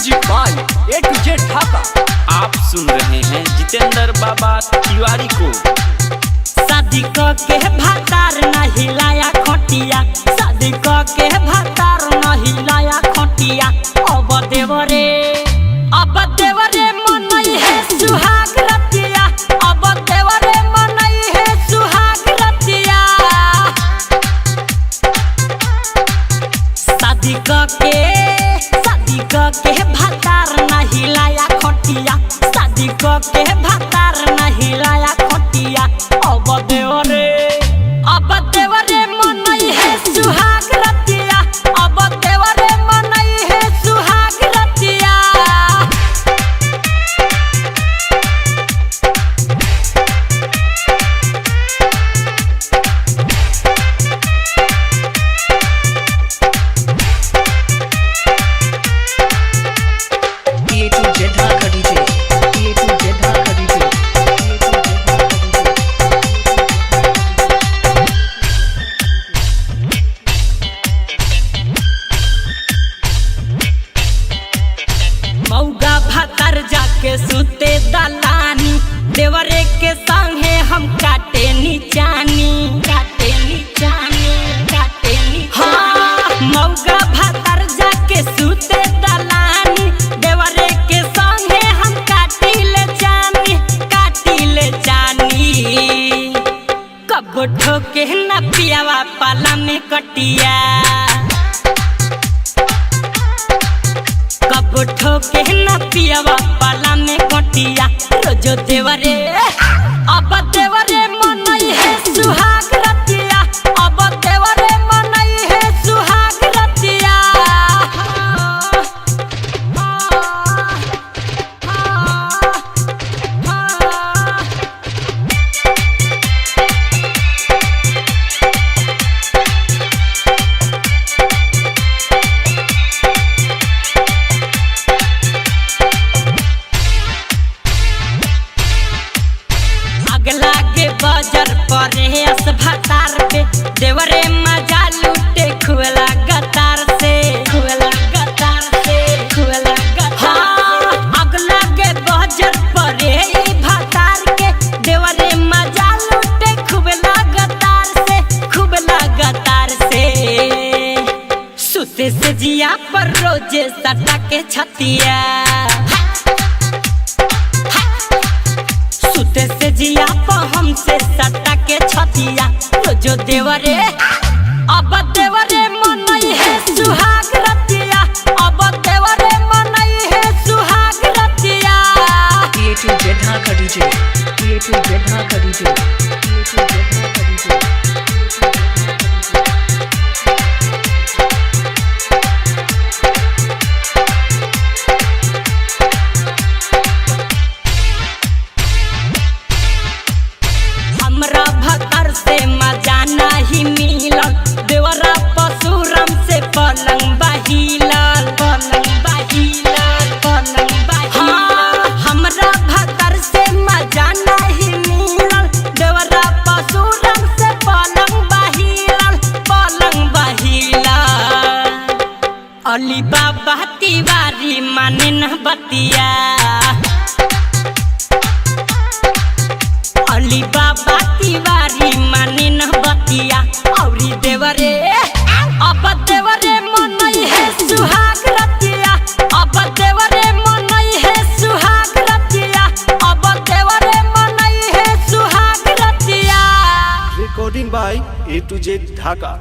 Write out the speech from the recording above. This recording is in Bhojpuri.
Music by A to Z Dhaka. आप सुन रहे हैं जितेंद्र बाबा तिवारी को। शादी के भातार नहीं लाया खटिया, शादी के भातार नहीं लाया खटिया। अब देवरे मनई है सुहाग रतिया, अब देवरे मनई है सुहाग रतिया। शादी के भातार नहीं लाया खटिया, शादी के भातार नहीं लाया खटिया। अब देवरे मनई है सुहाग रतिया, अब देवरे मनई है सुहाग रतिया। मौगा भातर जाके सुते दलानी, देवरे के संगे हम काटे नीचानी। हाँ, मौगा भातर जाके सुते दलानी, देवरे के संगे हम काटी ले जानी। कब ठोके न पियावा पाला में कटिया, कब ठोके न पियावा पाला में कटिया। रोजो देवरे अब देवरे मनई है सुहाग रतिया, अब देवरे मनई है सुहाग रतिया। अगला के बाजार परे अस भातार पे, देवरे मजा लूटे खुला गतार से। हाँ, अगला के बाजार परे भातार के, देवरे मजा लूटे खुला गतार से। सुते से जिया पर रोजे सटा के छतिया, सुते से जिया पर हमसे सटा के छतिया। रोजो देवरे अब देवरे मनई है सुहाग रतिया, अब देवरे मनई है सुहाग रतिया। हमरा भतर से मजा नहीं मिलल, देवरा पशुराम से पलंग बहिलल। हाँ, हमरा भतर से मजा नहीं मिलल, देवरा पशुराम से पलंग बहिलल। अली बाबा तिवारी माने न बतिया, अली बाबा तिवारी माने न बतिया। औरी देवरे अब देवरे मनई है सुहाग रतिया, अब देवरे मनई है सुहाग रतिया, अब देवरे मनई है सुहाग रतिया। Recording by A to Z Dhaka.